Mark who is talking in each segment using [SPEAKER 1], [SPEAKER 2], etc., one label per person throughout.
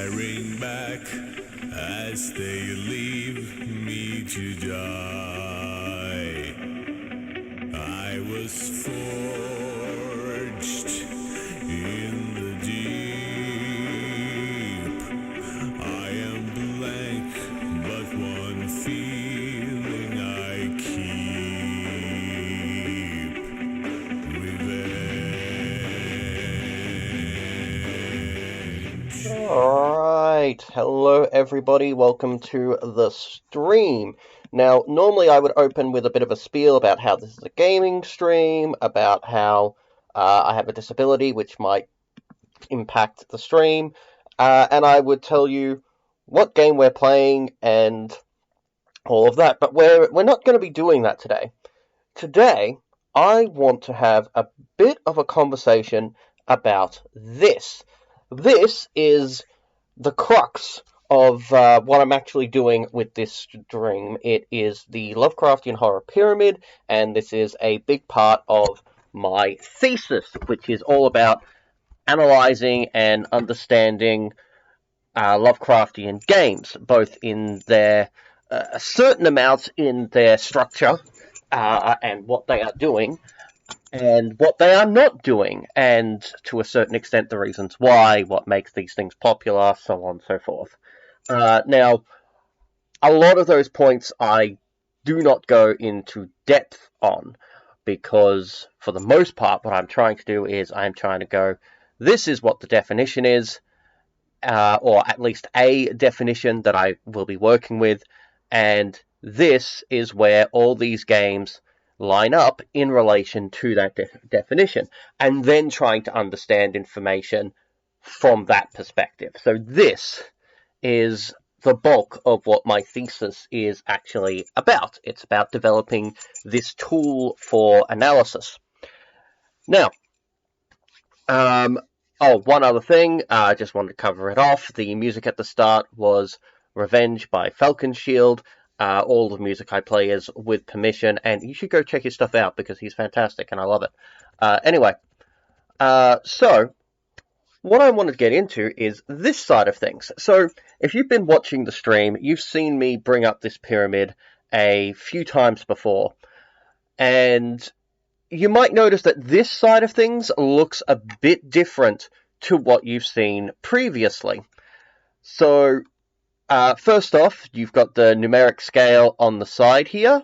[SPEAKER 1] staring back as they leave me to die. I was forged in the deep. I am blank, but one feeling I keep: revenge.
[SPEAKER 2] Alright, hello everybody, welcome to the stream. Now, normally I would open with a bit of a spiel about how this is a gaming stream, about how I have a disability which might impact the stream, and I would tell you what game we're playing and all of that, but we're not going to be doing that today. Today, I want to have a bit of a conversation about this. This is the crux of what I'm actually doing with this stream. It is the Lovecraftian Horror Pyramid, and this is a big part of my thesis, which is all about analyzing and understanding Lovecraftian games, both in their certain amounts in their structure and what they are doing, and what they are not doing, and to a certain extent the reasons why, what makes these things popular, so on and so forth. Now, a lot of those points I do not go into depth on, because for the most part what I'm trying to do is I'm trying to go, this is what the definition is, or at least a definition that I will be working with, and this is where all these games line up in relation to that definition, and then trying to understand information from that perspective. So this is the bulk of what my thesis is actually about. It's about developing this tool for analysis. Now, one other thing, I just wanted to cover it off. The music at the start was Revenge by Falcon Shield. All the music I play is with permission, and you should go check his stuff out because he's fantastic and I love it. Anyway, so what I wanted to get into is this side of things. So if you've been watching the stream, you've seen me bring up this pyramid a few times before, and you might notice that this side of things looks a bit different to what you've seen previously. So, first off, you've got the numeric scale on the side here.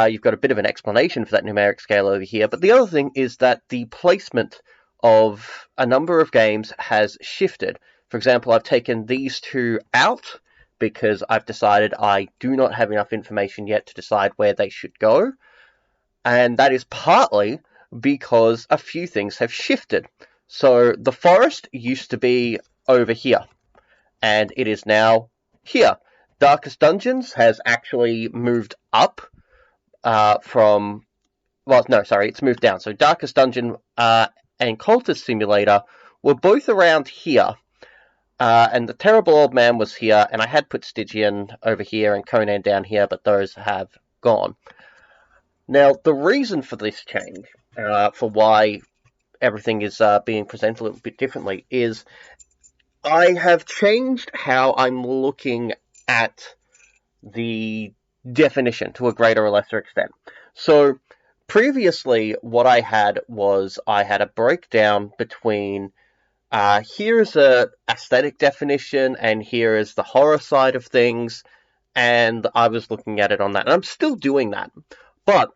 [SPEAKER 2] You've got a bit of an explanation for that numeric scale over here. But the other thing is that the placement of a number of games has shifted. For example, I've taken these two out because I've decided I do not have enough information yet to decide where they should go. And that is partly because a few things have shifted. So the forest used to be over here, and it is now here. Darkest Dungeons has actually moved up it's moved down. So Darkest Dungeon and Cultist Simulator were both around here, and the Terrible Old Man was here, and I had put Stygian over here and Conan down here, but those have gone. Now, the reason for this change, for why everything is being presented a little bit differently, is I have changed how I'm looking at the definition to a greater or lesser extent. So, previously, what I had was I had a breakdown between here's a aesthetic definition and here is the horror side of things, and I was looking at it on that. And I'm still doing that. But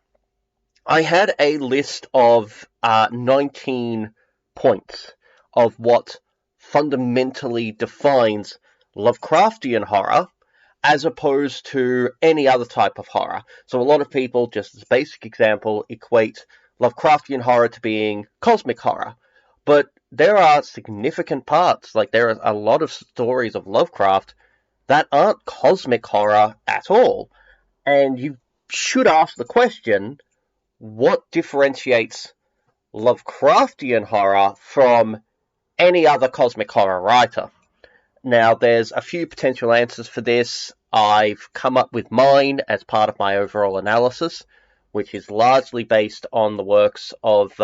[SPEAKER 2] I had a list of 19 points of what fundamentally defines Lovecraftian horror as opposed to any other type of horror. So a lot of people, just as a basic example, equate Lovecraftian horror to being cosmic horror. But there are significant parts, like there are a lot of stories of Lovecraft that aren't cosmic horror at all. And you should ask the question, what differentiates Lovecraftian horror from any other cosmic horror writer? Now, there's a few potential answers for this. I've come up with mine as part of my overall analysis, which is largely based on the works of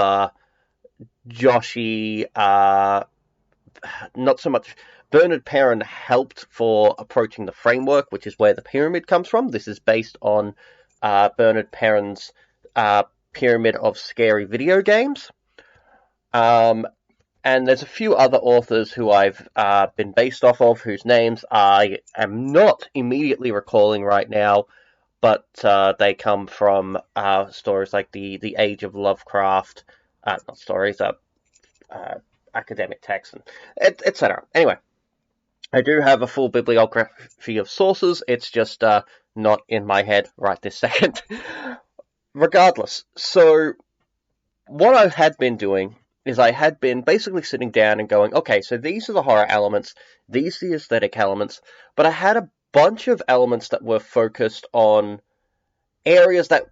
[SPEAKER 2] Joshi, not so much Bernard Perrin helped for approaching the framework, which is where the pyramid comes from. This is based on Bernard Perrin's pyramid of scary video games. And there's a few other authors who I've been based off of, whose names I am not immediately recalling right now, but they come from stories like the Age of Lovecraft, not stories, academic texts, etc. Anyway, I do have a full bibliography of sources, it's just not in my head right this second. Regardless, so what I had been doing is I had been basically sitting down and going, okay, so these are the horror elements, these are the aesthetic elements, but I had a bunch of elements that were focused on areas that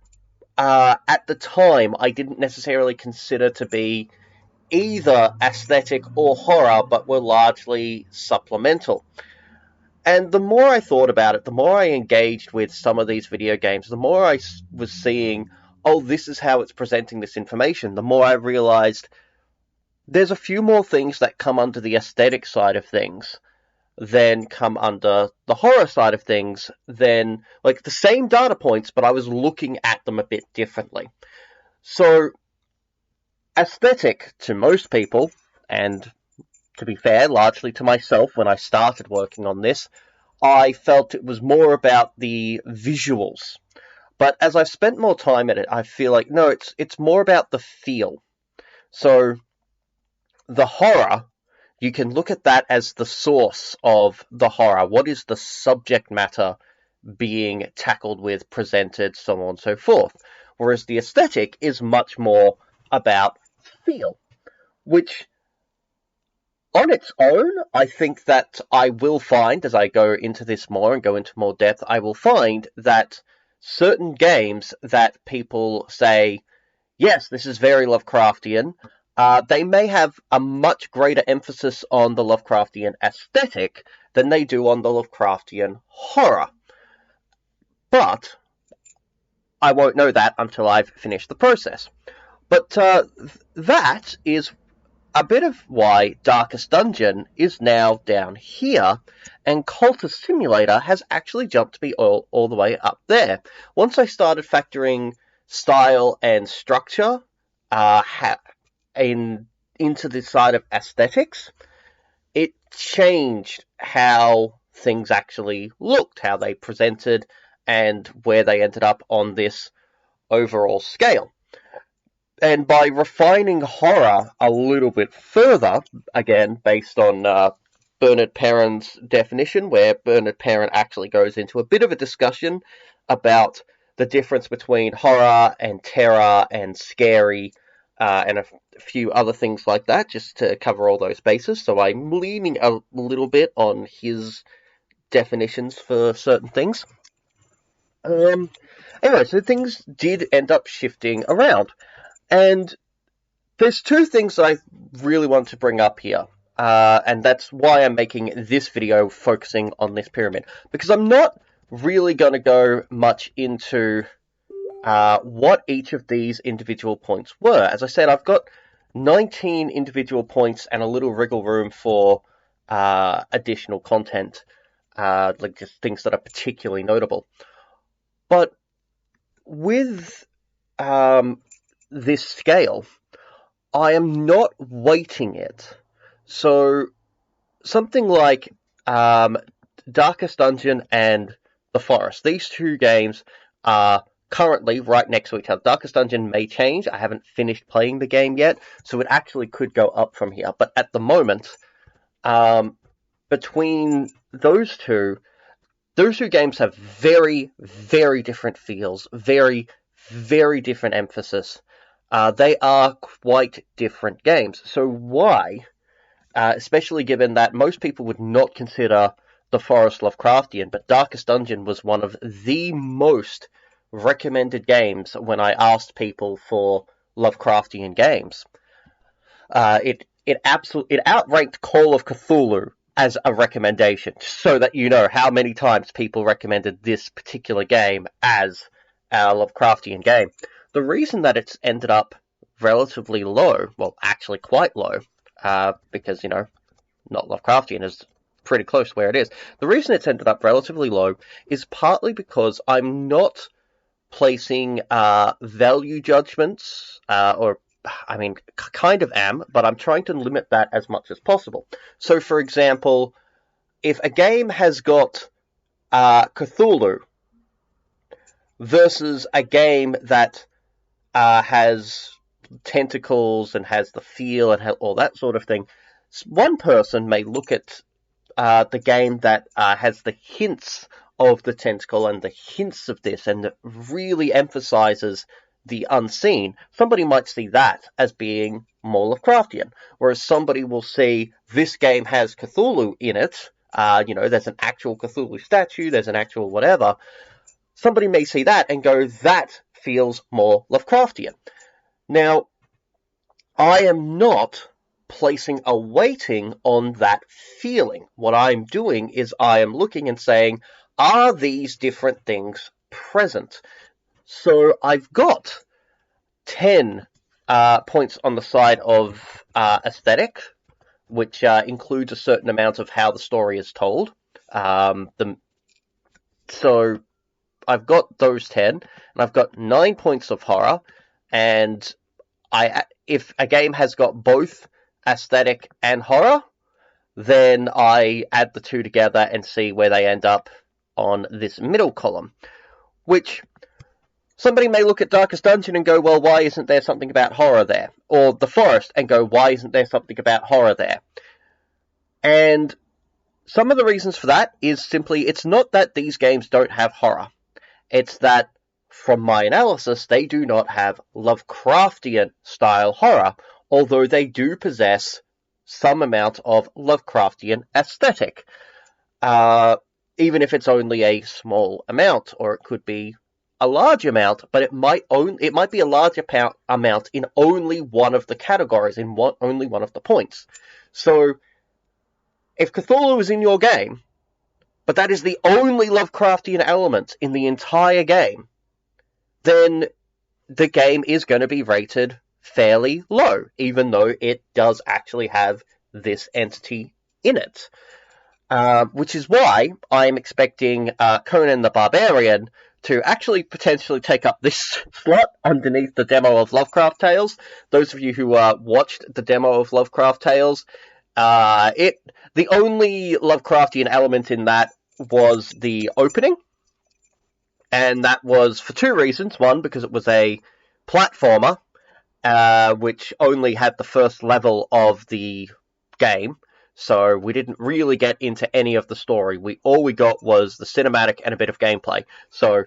[SPEAKER 2] at the time I didn't necessarily consider to be either aesthetic or horror, but were largely supplemental. And the more I thought about it, the more I engaged with some of these video games, the more I was seeing, oh, this is how it's presenting this information, the more I realized there's a few more things that come under the aesthetic side of things than come under the horror side of things, then, like, the same data points, but I was looking at them a bit differently. So, aesthetic to most people, and to be fair, largely to myself when I started working on this, I felt it was more about the visuals. But as I've spent more time at it, I feel like, no, it's more about the feel. So, the horror, you can look at that as the source of the horror. What is the subject matter being tackled with, presented, so on and so forth. Whereas the aesthetic is much more about feel, which on its own, I think that I will find, as I go into this more and go into more depth, I will find that certain games that people say, yes, this is very Lovecraftian, they may have a much greater emphasis on the Lovecraftian aesthetic than they do on the Lovecraftian horror. But I won't know that until I've finished the process. But that is a bit of why Darkest Dungeon is now down here, and Cultist Simulator has actually jumped me all the way up there. Once I started factoring style and structure into the side of aesthetics, it changed how things actually looked, how they presented, and where they ended up on this overall scale. And by refining horror a little bit further, again, based on Bernard Perrin's definition, where Bernard Perrin actually goes into a bit of a discussion about the difference between horror and terror and scary and a few other things like that, just to cover all those bases. So I'm leaning a little bit on his definitions for certain things. Anyway, so things did end up shifting around. And there's two things I really want to bring up here, and that's why I'm making this video focusing on this pyramid, because I'm not really going to go much into what each of these individual points were. As I said, I've got 19 individual points and a little wriggle room for additional content, like just things that are particularly notable. But with this scale, I am not weighting it. So something like Darkest Dungeon and The Forest, these two games are currently right next to each other. Darkest Dungeon may change. I haven't finished playing the game yet, so it actually could go up from here. But at the moment, between those two games have very, very different feels, very, very different emphasis. They are quite different games. So why, especially given that most people would not consider The Forest Lovecraftian, but Darkest Dungeon was one of the most recommended games when I asked people for Lovecraftian games. It outranked Call of Cthulhu as a recommendation, so that you know how many times people recommended this particular game as a Lovecraftian game. The reason that it's ended up relatively low, well, actually quite low, because, not Lovecraftian, is pretty close to where it is. The reason it's ended up relatively low is partly because I'm not placing value judgments, kind of am, but I'm trying to limit that as much as possible. So, for example, if a game has got Cthulhu versus a game that has tentacles and has the feel and all that sort of thing, one person may look at the game that has the hints of the tentacle and the hints of this and that really emphasizes the unseen. Somebody might see that as being more Lovecraftian, whereas somebody will see this game has Cthulhu in it. There's an actual Cthulhu statue, there's an actual whatever. Somebody may see that and go, that feels more Lovecraftian. Now, I am not placing a weighting on that feeling. What I'm doing is I am looking and saying, are these different things present? So I've got 10 points on the side of aesthetic, which includes a certain amount of how the story is told. So I've got those 10, and I've got 9 points of horror, and if a game has got both aesthetic and horror, then I add the two together and see where they end up on this middle column, which somebody may look at Darkest Dungeon and go, well, why isn't there something about horror there? Or The Forest and go, why isn't there something about horror there? And some of the reasons for that is simply, it's not that these games don't have horror. It's that, from my analysis, they do not have Lovecraftian-style horror, although they do possess some amount of Lovecraftian aesthetic. Even if it's only a small amount, or it could be a large amount, but it might be a large amount in only one of the categories, in only one of the points. So, if Cthulhu is in your game, but that is the only Lovecraftian element in the entire game, then the game is going to be rated fairly low, even though it does actually have this entity in it. Which is why I'm expecting Conan the Barbarian to actually potentially take up this slot underneath the demo of Lovecraft Tales. Those of you who watched the demo of Lovecraft Tales, the only Lovecraftian element in that was the opening, and that was for two reasons. One, because it was a platformer, which only had the first level of the game, so we didn't really get into any of the story. All we got was the cinematic and a bit of gameplay. So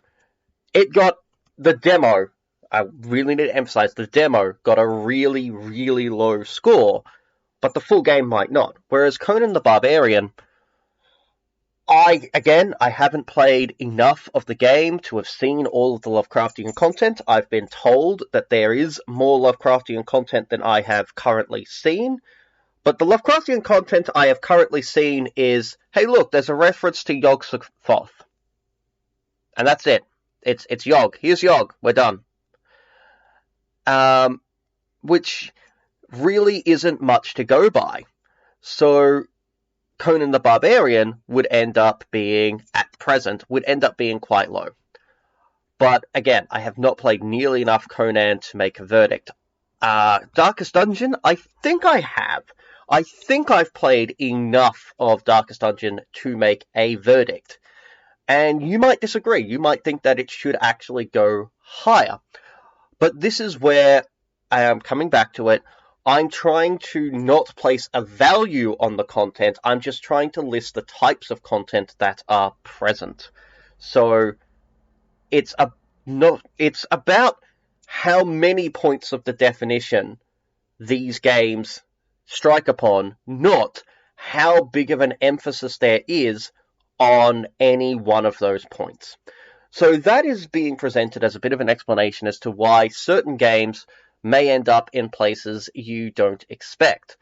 [SPEAKER 2] it got the demo. I really need to emphasize the demo got a really, really low score, but the full game might not. Whereas Conan the Barbarian, I haven't played enough of the game to have seen all of the Lovecraftian content. I've been told that there is more Lovecraftian content than I have currently seen. But the Lovecraftian content I have currently seen is, hey look, there's a reference to Yog-Sothoth. And that's it. It's Yog. Here's Yog. We're done. Which really isn't much to go by. So Conan the Barbarian would end up being, at present, quite low. But again, I have not played nearly enough Conan to make a verdict. Darkest Dungeon, I think I have. I think I've played enough of Darkest Dungeon to make a verdict. And you might disagree. You might think that it should actually go higher. But this is where I am coming back to it. I'm trying to not place a value on the content. I'm just trying to list the types of content that are present. So it's about how many points of the definition these games strike upon, not how big of an emphasis there is on any one of those points. So that is being presented as a bit of an explanation as to why certain games may end up in places you don't expect.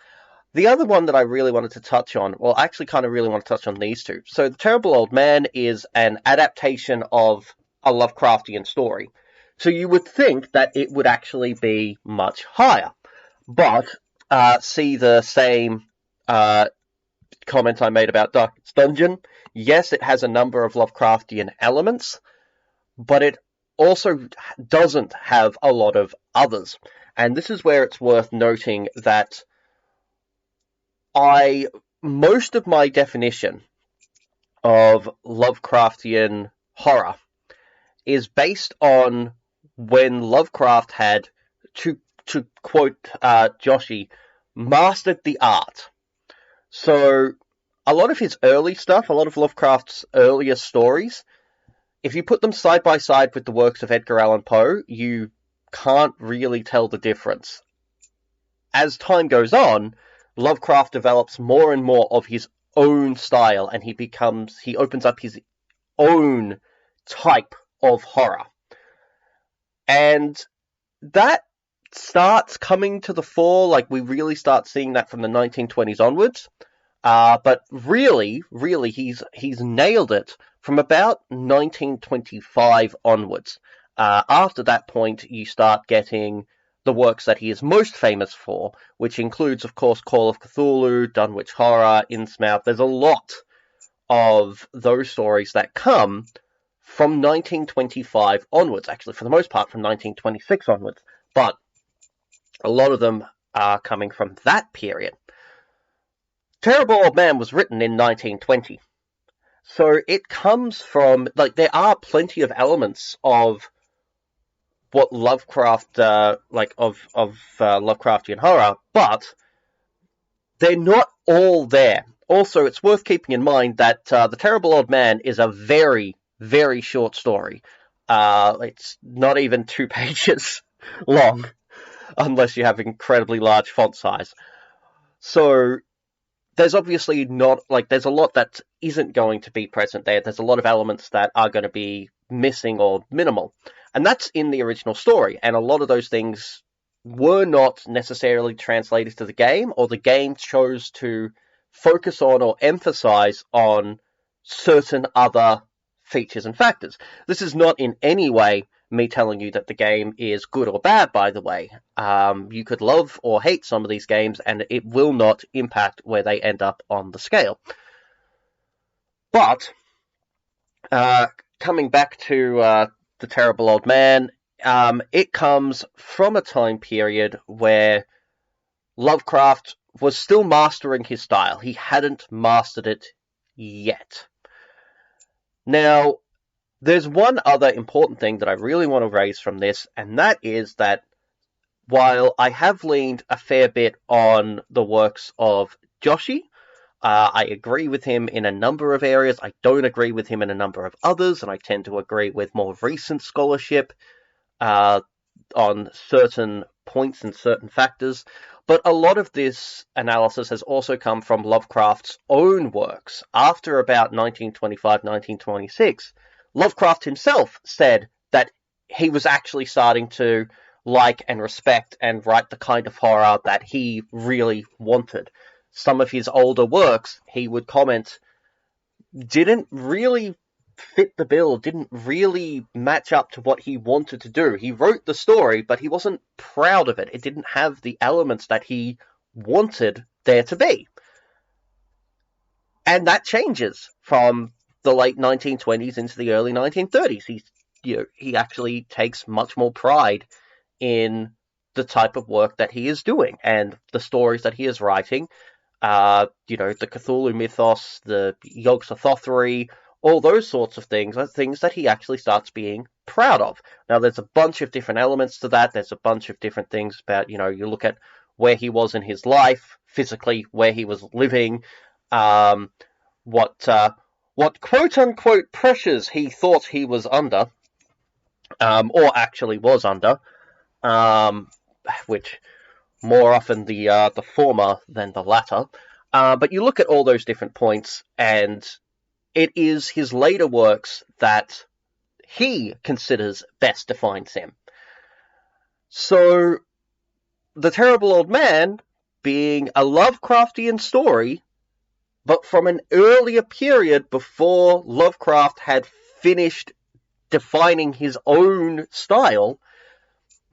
[SPEAKER 2] The other one that I really wanted to touch on, well, I actually kind of really want to touch on these two. So The Terrible Old Man is an adaptation of a Lovecraftian story. So you would think that it would actually be much higher. But see the same comment I made about Darkest Dungeon. Yes, it has a number of Lovecraftian elements, but it also doesn't have a lot of others. And this is where it's worth noting that most of my definition of Lovecraftian horror is based on when Lovecraft had, to quote Joshi, mastered the art. So a lot of his early stuff, a lot of Lovecraft's earlier stories, if you put them side by side with the works of Edgar Allan Poe, you can't really tell the difference. As time goes on, Lovecraft develops more and more of his own style, and he opens up his own type of horror. And that starts coming to the fore, like we really start seeing that from the 1920s onwards. But really, he's nailed it from about 1925 onwards. After that point, you start getting the works that he is most famous for, which includes, of course, Call of Cthulhu, Dunwich Horror, Innsmouth. There's a lot of those stories that come from 1925 onwards, actually, for the most part, from 1926 onwards. But a lot of them are coming from that period. Terrible Old Man was written in 1920. So it comes from, like, there are plenty of elements of what Lovecraft, Lovecraftian horror, but they're not all there. Also, it's worth keeping in mind that The Terrible Old Man is a very, very short story. It's not even 2 pages long, unless you have incredibly large font size. So there's obviously not, like, there's a lot that isn't going to be present there. There's a lot of elements that are going to be missing or minimal. And that's in the original story. And a lot of those things were not necessarily translated to the game, or the game chose to focus on or emphasize on certain other features and factors. This is not in any way me telling you that the game is good or bad, by the way. You could love or hate some of these games, and it will not impact where they end up on the scale. But, coming back to The Terrible Old Man, it comes from a time period where Lovecraft was still mastering his style. He hadn't mastered it yet. Now, there's one other important thing that I really want to raise from this, and that is that while I have leaned a fair bit on the works of Joshi, I agree with him in a number of areas. I don't agree with him in a number of others, and I tend to agree with more recent scholarship on certain points and certain factors. But a lot of this analysis has also come from Lovecraft's own works. After about 1925, 1926, Lovecraft himself said that he was actually starting to like and respect and write the kind of horror that he really wanted. Some of his older works, he would comment, didn't really fit the bill, didn't really match up to what he wanted to do. He wrote the story, but he wasn't proud of it. It didn't have the elements that he wanted there to be. And that changes from the late 1920s into the early 1930s. He actually takes much more pride in the type of work that he is doing and the stories that he is writing. The Cthulhu mythos, the Yog-Sothothery, all those sorts of things are things that he actually starts being proud of. Now, there's a bunch of different elements to that. There's a bunch of different things about, you look at where he was in his life, physically, where he was living, what quote-unquote pressures he thought he was under, or actually was under, which more often the former than the latter. But you look at all those different points, and it is his later works that he considers best defines him. So, The Terrible Old Man being a Lovecraftian story, but from an earlier period before Lovecraft had finished defining his own style,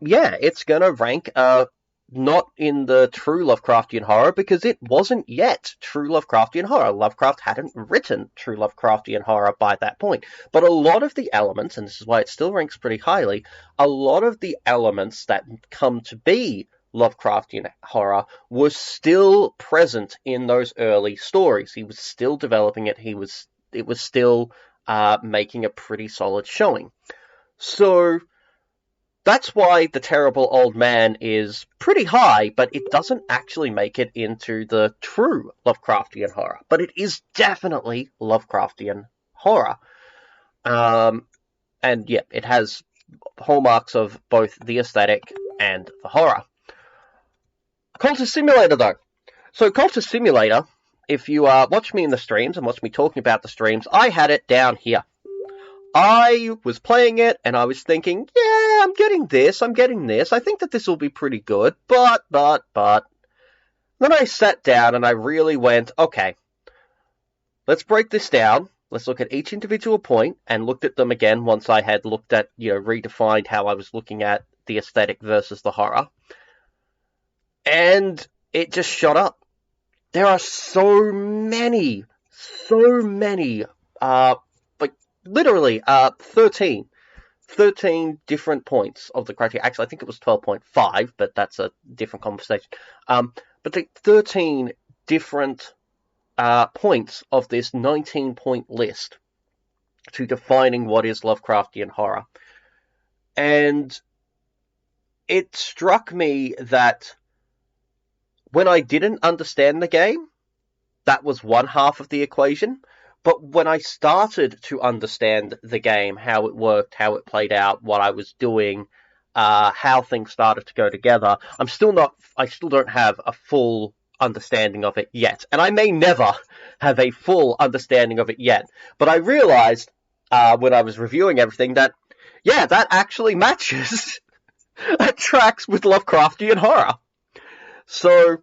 [SPEAKER 2] yeah, it's going to rank a not in the true Lovecraftian horror because it wasn't yet true Lovecraftian horror. Lovecraft hadn't written true Lovecraftian horror by that point. But a lot of the elements, and this is why it still ranks pretty highly, a lot of the elements that come to be Lovecraftian horror were still present in those early stories. He was still developing it. It was still making a pretty solid showing. So that's why The Terrible Old Man is pretty high, but it doesn't actually make it into the true Lovecraftian horror. But it is definitely Lovecraftian horror. And yeah, it has hallmarks of both the aesthetic and the horror. Cultist Simulator, though. So Cultist Simulator, if you watch me in the streams and watch me talking about the streams, I had it down here. I was playing it, and I was thinking, yeah, I'm getting this. I think that this will be pretty good, but. Then I sat down, and I really went, okay, let's break this down. Let's look at each individual point, and looked at them again once I had looked at, redefined how I was looking at the aesthetic versus the horror. And it just shot up. There are so many, literally 13 different points of the criteria. Actually, I think it was 12.5, but that's a different conversation. But the 13 different points of this 19-point list to defining what is Lovecraftian horror. And it struck me that when I didn't understand the game, that was one half of the equation. But when I started to understand the game, how it worked, how it played out, what I was doing, how things started to go together, I still don't have a full understanding of it yet. And I may never have a full understanding of it yet. But I realized, when I was reviewing everything, that, yeah, that actually matches. It tracks with Lovecraftian horror. So,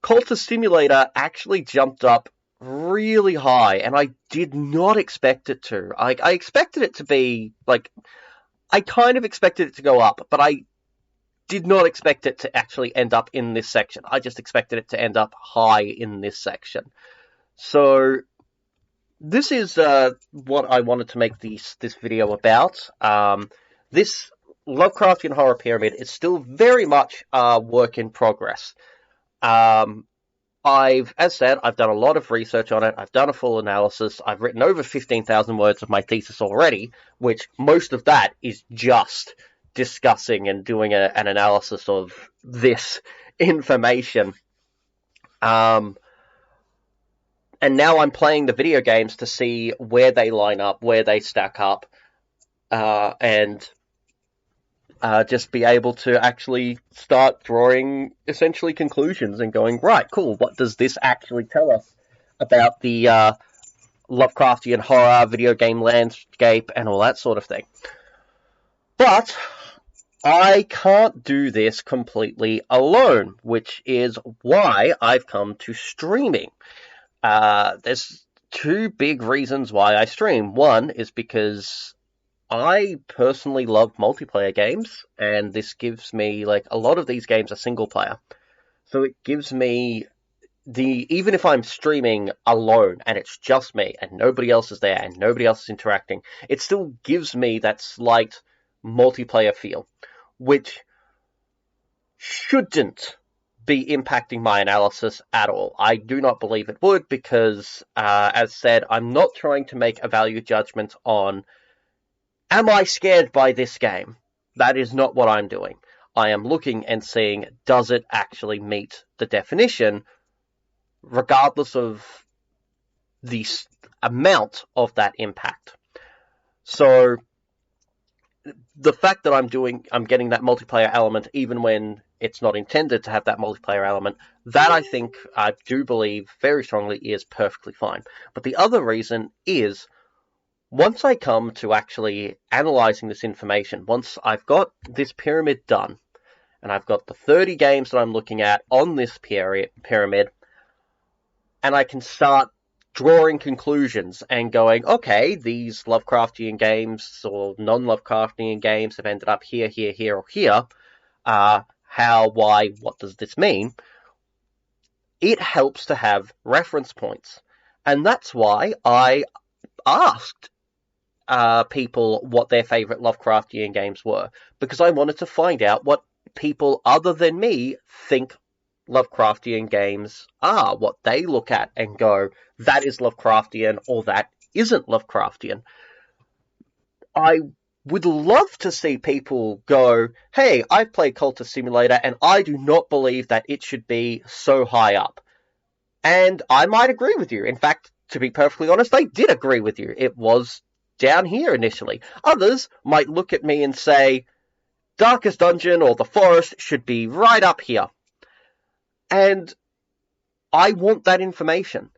[SPEAKER 2] Cultist Simulator actually jumped up really high, and I did not expect it to. I expected it to be, I kind of expected it to go up, but I did not expect it to actually end up in this section. I just expected it to end up high in this section. So, this is what I wanted to make this video about. This Lovecraftian horror pyramid is still very much a work in progress. As said, I've done a lot of research on it. I've done a full analysis. I've written over 15,000 words of my thesis already, which most of that is just discussing and doing an analysis of this information. And now I'm playing the video games to see where they line up, where they stack up, and just be able to actually start drawing essentially conclusions and going, right, cool, what does this actually tell us about the Lovecraftian horror video game landscape and all that sort of thing. But I can't do this completely alone, which is why I've come to streaming. There's two big reasons why I stream. One is because I personally love multiplayer games, and this gives me, a lot of these games are single player. So it gives me even if I'm streaming alone, and it's just me, and nobody else is there, and nobody else is interacting, it still gives me that slight multiplayer feel, which shouldn't be impacting my analysis at all. I do not believe it would, because, as said, I'm not trying to make a value judgment on, am I scared by this game? That is not what I'm doing. I am looking and seeing, does it actually meet the definition, regardless of the amount of that impact. So, the fact that I'm getting that multiplayer element, even when it's not intended to have that multiplayer element, that I do believe very strongly is perfectly fine. But the other reason is, once I come to actually analyzing this information, once I've got this pyramid done, and I've got the 30 games that I'm looking at on this pyramid, and I can start drawing conclusions and going, okay, these Lovecraftian games or non-Lovecraftian games have ended up here, here, here, or here. how, why, what does this mean, it helps to have reference points. And that's why I asked people what their favorite Lovecraftian games were, because I wanted to find out what people other than me think Lovecraftian games are, what they look at and go, that is Lovecraftian or that isn't Lovecraftian. I would love to see people go, hey, I've played Cultist Simulator and I do not believe that it should be so high up. And I might agree with you. In fact, to be perfectly honest, I did agree with you. It was down here initially. Others might look at me and say, Darkest Dungeon or The Forest should be right up here. And I want that information.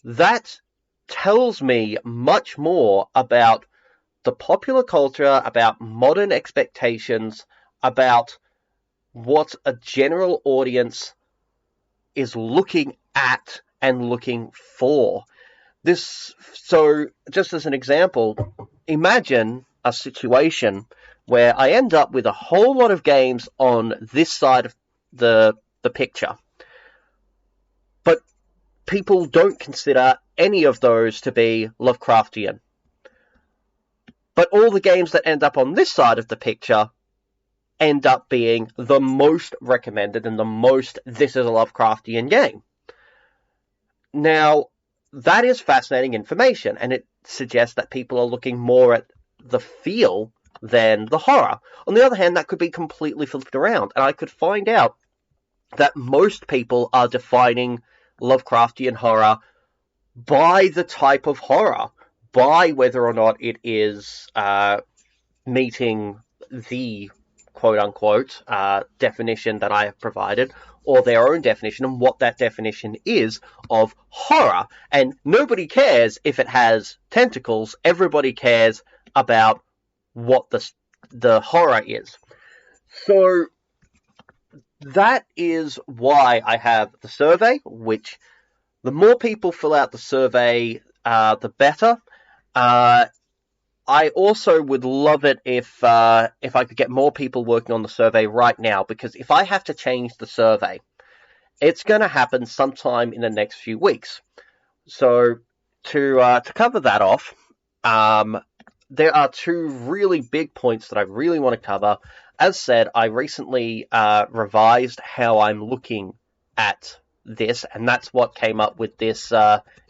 [SPEAKER 2] That tells me much more about the popular culture, about modern expectations, about what a general audience is looking at and looking for. So, just as an example, imagine a situation where I end up with a whole lot of games on this side of the picture, but people don't consider any of those to be Lovecraftian. But all the games that end up on this side of the picture end up being the most recommended and the most, this is a Lovecraftian game. Now, that is fascinating information, and it suggests that people are looking more at the feel than the horror. On the other hand, that could be completely flipped around, and I could find out that most people are defining Lovecraftian horror by the type of horror, by whether or not it is meeting the quote-unquote definition that I have provided, or their own definition, and what that definition is of horror. And nobody cares if it has tentacles. Everybody cares about what the horror is. So that is why I have the survey, which the more people fill out the survey, the better. I also would love it if I could get more people working on the survey right now, because if I have to change the survey, it's going to happen sometime in the next few weeks. So to cover that off, there are two really big points that I really want to cover. As said, I recently revised how I'm looking at this, and that's what came up with this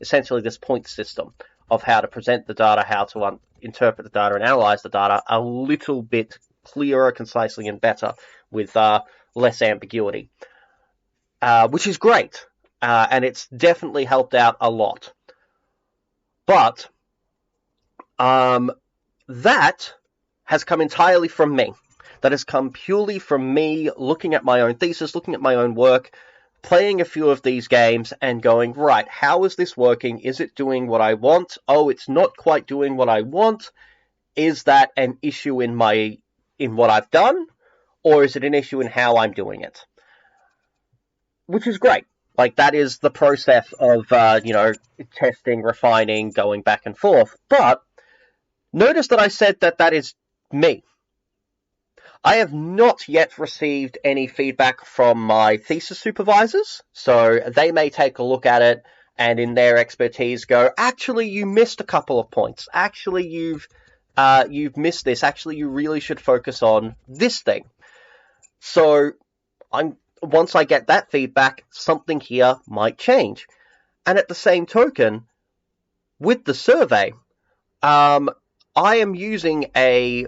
[SPEAKER 2] essentially this point system of how to present the data, how to interpret the data and analyze the data a little bit clearer, concisely, and better with less ambiguity, which is great, and it's definitely helped out a lot. But that has come entirely from me. That has come purely from me looking at my own thesis, looking at my own work, playing a few of these games and going, right, how is this working? Is it doing what I want? Oh, it's not quite doing what I want. Is that an issue in what I've done? Or is it an issue in how I'm doing it? Which is great. Like, that is the process of, testing, refining, going back and forth. But notice that I said that that is me. I have not yet received any feedback from my thesis supervisors, so they may take a look at it and in their expertise go, actually, you missed a couple of points. Actually, you've missed this. Actually, you really should focus on this thing. So once I get that feedback, something here might change. And at the same token, with the survey, I am using a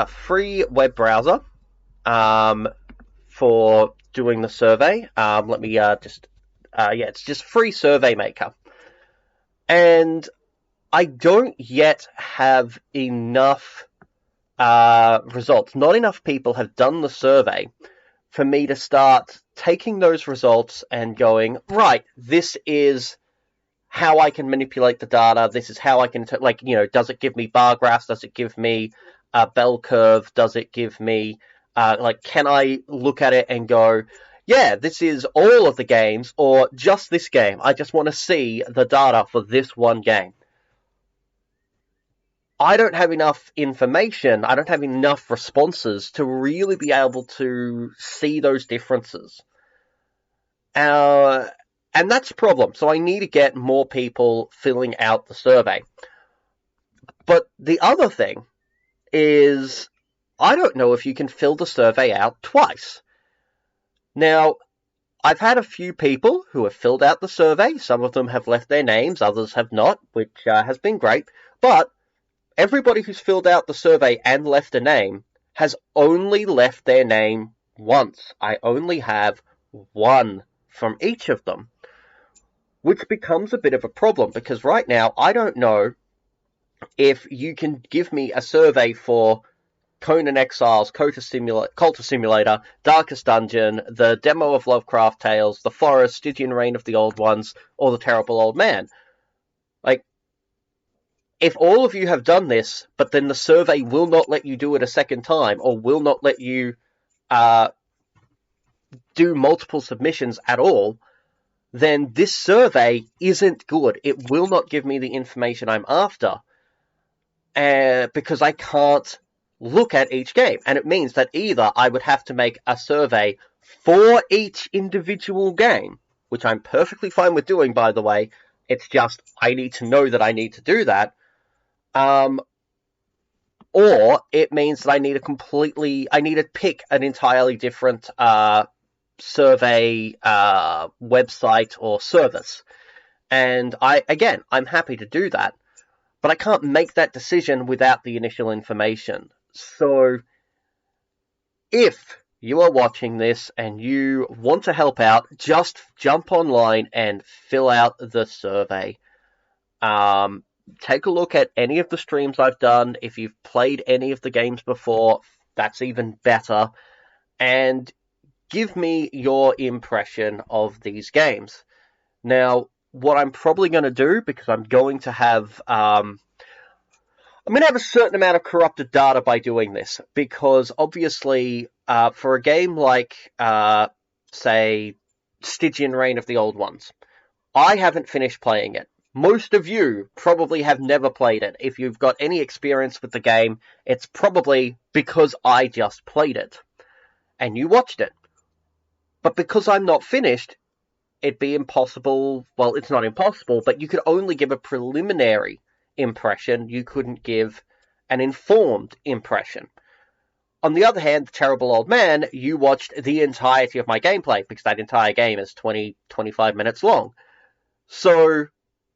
[SPEAKER 2] free web browser for doing the survey. Let me it's just free Survey Maker. And I don't yet have enough results. Not enough people have done the survey for me to start taking those results and going, right, this is how I can manipulate the data. This is how I can, does it give me bar graphs? Does it give me a bell curve? Does it give me, can I look at it and go, yeah, this is all of the games or just this game? I just want to see the data for this one game. I don't have enough information, I don't have enough responses to really be able to see those differences. Uh, and that's a problem. So I need to get more people filling out the survey. But the other thing is, I don't know if you can fill the survey out twice. Now, I've had a few people who have filled out the survey. Some of them have left their names, others have not, which has been great. But everybody who's filled out the survey and left a name has only left their name once. I only have one from each of them, which becomes a bit of a problem because right now I don't know if you can give me a survey for Conan Exiles, Cultist Simulator, Darkest Dungeon, the demo of Lovecraft Tales, The Forest, Stygian Reign of the Old Ones, or The Terrible Old Man. Like, if all of you have done this, but then the survey will not let you do it a second time, or will not let you do multiple submissions at all, then this survey isn't good. It will not give me the information I'm after, because I can't look at each game. And it means that either I would have to make a survey for each individual game, which I'm perfectly fine with doing, by the way. It's just I need to know that I need to do that. Or it means that I need to pick an entirely different survey website or service. And I'm happy to do that, but I can't make that decision without the initial information. So if you are watching this and you want to help out, just jump online and fill out the survey. Take a look at any of the streams I've done. If you've played any of the games before, that's even better. And give me your impression of these games. Now, what I'm probably going to do, because I'm going to have a certain amount of corrupted data by doing this, because obviously, for a game like, say, Stygian Reign of the Old Ones, I haven't finished playing it. Most of you probably have never played it. If you've got any experience with the game, it's probably because I just played it, and you watched it. But because I'm not finished, it'd be impossible. Well, it's not impossible, but you could only give a preliminary impression. You couldn't give an informed impression. On the other hand, The Terrible Old Man, you watched the entirety of my gameplay, because that entire game is 20-25 minutes long. So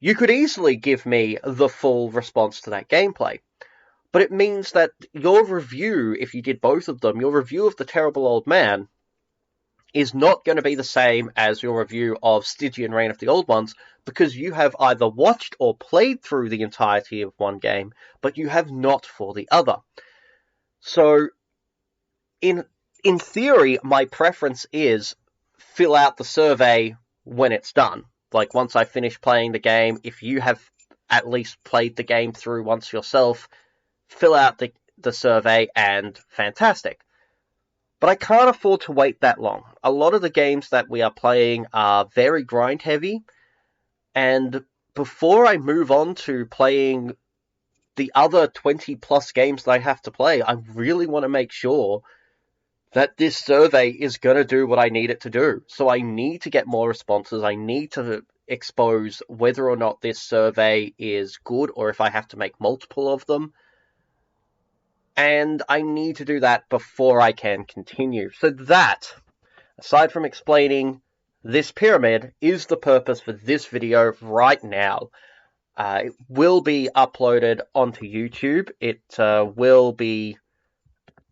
[SPEAKER 2] you could easily give me the full response to that gameplay. But it means that your review, if you did both of them, your review of The Terrible Old Man is not going to be the same as your review of Stygian Reign of the Old Ones, because you have either watched or played through the entirety of one game, but you have not for the other. So, in theory, my preference is fill out the survey when it's done. Like, once I finish playing the game, if you have at least played the game through once yourself, fill out the survey, and fantastic. But I can't afford to wait that long. A lot of the games that we are playing are very grind heavy, and before I move on to playing the other 20 plus games that I have to play, I really want to make sure that this survey is going to do what I need it to do. So I need to get more responses. I need to expose whether or not this survey is good, or if I have to make multiple of them. And I need to do that before I can continue. So that, aside from explaining this pyramid, is the purpose for this video right now. It will be uploaded onto YouTube. It will be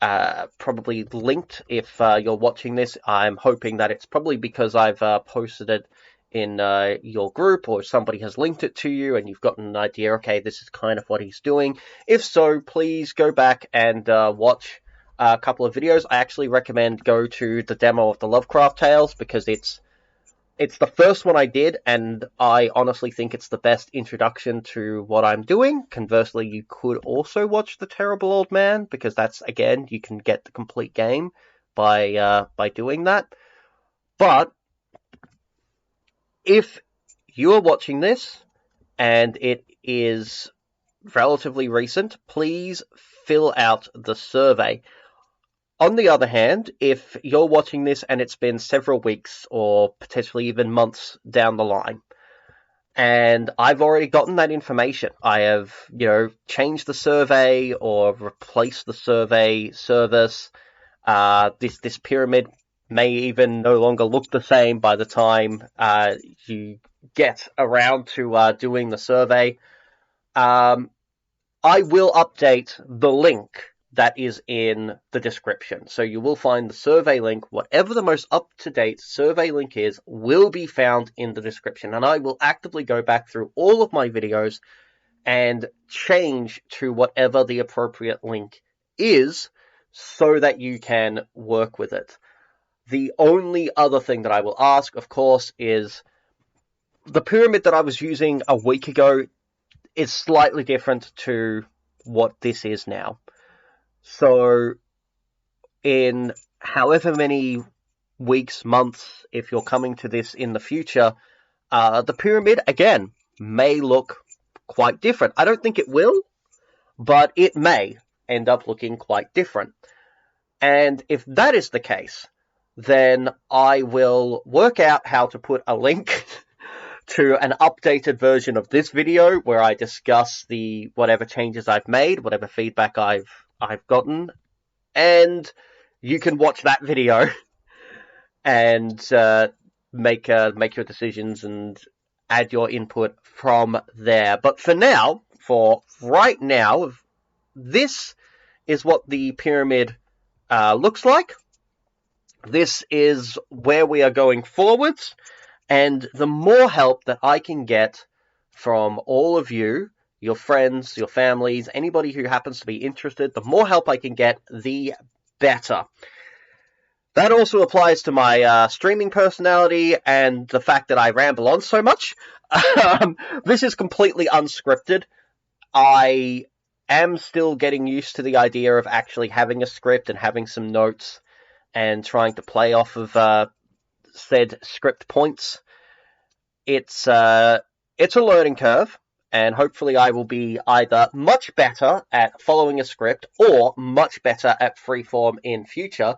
[SPEAKER 2] probably linked if you're watching this. I'm hoping that it's probably because I've posted it in your group, or somebody has linked it to you and you've gotten an idea, okay, this is kind of what he's doing. If so, please go back and watch a couple of videos. I actually recommend go to the demo of the Lovecraft Tales, because it's the first one I did, and I honestly think it's the best introduction to what I'm doing. Conversely, you could also watch The Terrible Old Man, because that's, again, you can get the complete game by doing that. But if you are watching this and it is relatively recent, please fill out the survey. On the other hand, if you're watching this and it's been several weeks or potentially even months down the line, and I've already gotten that information, I have, changed the survey or replaced the survey service, this pyramid may even no longer look the same by the time you get around to doing the survey. I will update the link that is in the description. So you will find the survey link, whatever the most up-to-date survey link is, will be found in the description. And I will actively go back through all of my videos and change to whatever the appropriate link is so that you can work with it. The only other thing that I will ask, of course, is the pyramid that I was using a week ago is slightly different to what this is now. So in however many weeks, months, if you're coming to this in the future, the pyramid, again, may look quite different. I don't think it will, but it may end up looking quite different. And if that is the case, then I will work out how to put a link to an updated version of this video where I discuss the whatever changes I've made, whatever feedback I've gotten, and you can watch that video and make your decisions and add your input from there. But for right now, this is what the pyramid looks like. This is where we are going forwards. And the more help that I can get from all of you, your friends, your families, anybody who happens to be interested, the more help I can get, the better. That also applies to my streaming personality and the fact that I ramble on so much. This is completely unscripted. I am still getting used to the idea of actually having a script and having some notes and trying to play off of said script points. It's a learning curve, and hopefully I will be either much better at following a script or much better at freeform in future.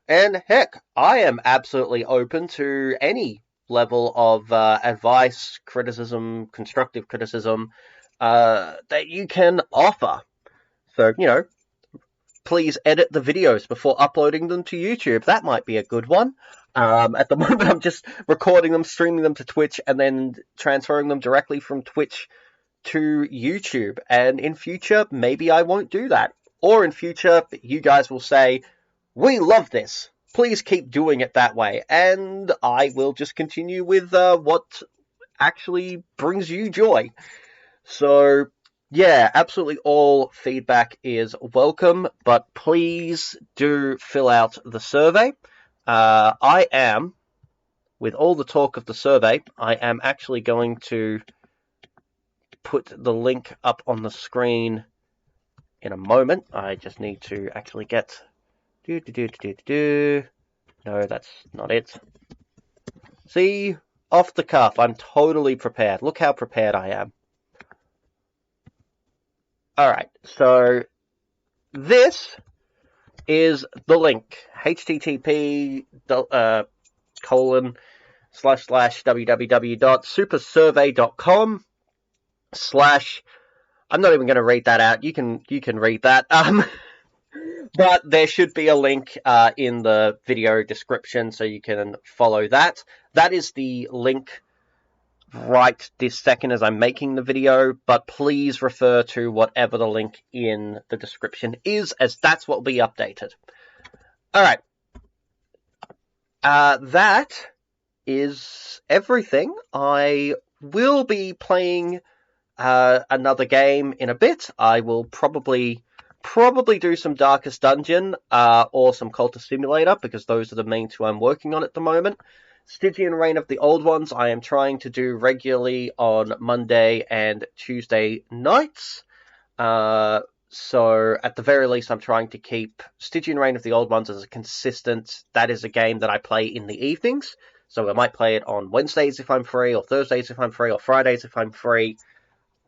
[SPEAKER 2] And heck, I am absolutely open to any level of advice, criticism, constructive criticism that you can offer. So, please edit the videos before uploading them to YouTube. That might be a good one. At the moment, I'm just recording them, streaming them to Twitch, and then transferring them directly from Twitch to YouTube. And in future, maybe I won't do that. Or in future, you guys will say, we love this. Please keep doing it that way. And I will just continue with what actually brings you joy. So, yeah, absolutely all feedback is welcome, but please do fill out the survey. I am, with all the talk of the survey, I am actually going to put the link up on the screen in a moment. I just need to actually get... No, that's not it. See? Off the cuff. I'm totally prepared. Look how prepared I am. Alright, so this is the link. http://www.supersurvey.com/ I'm not even going to read that out. You can read that. But there should be a link in the video description so you can follow that. That is the link right this second as I'm making the video, but please refer to whatever the link in the description is, as that's what will be updated. Alright. That is everything. I will be playing another game in a bit. I will probably do some Darkest Dungeon or some Cultist Simulator, because those are the main two I'm working on at the moment. Stygian Reign of the Old Ones I am trying to do regularly on Monday and Tuesday nights. So at the very least I'm trying to keep Stygian Reign of the Old Ones as a consistent. That is a game that I play in the evenings. So I might play it on Wednesdays if I'm free, or Thursdays if I'm free, or Fridays if I'm free.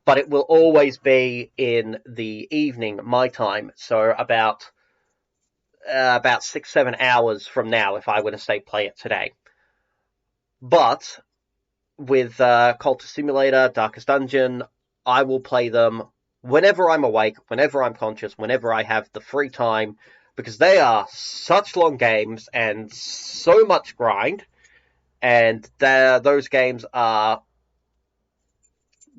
[SPEAKER 2] but it will always be in the evening, my time. So about 6-7 hours from now, if I were to say play it today. But with Cultist Simulator, Darkest Dungeon, I will play them whenever I'm awake, whenever I'm conscious, whenever I have the free time, because they are such long games and so much grind, and those games are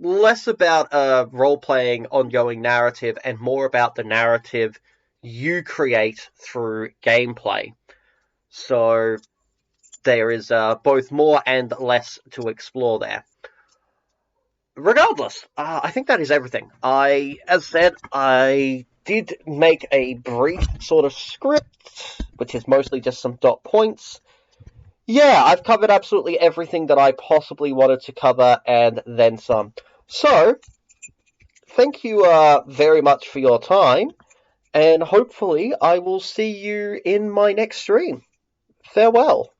[SPEAKER 2] less about a role-playing ongoing narrative and more about the narrative you create through gameplay. So there is both more and less to explore there. Regardless, I think that is everything. As said, I did make a brief sort of script, which is mostly just some dot points. Yeah, I've covered absolutely everything that I possibly wanted to cover, and then some. So, thank you very much for your time, and hopefully I will see you in my next stream. Farewell.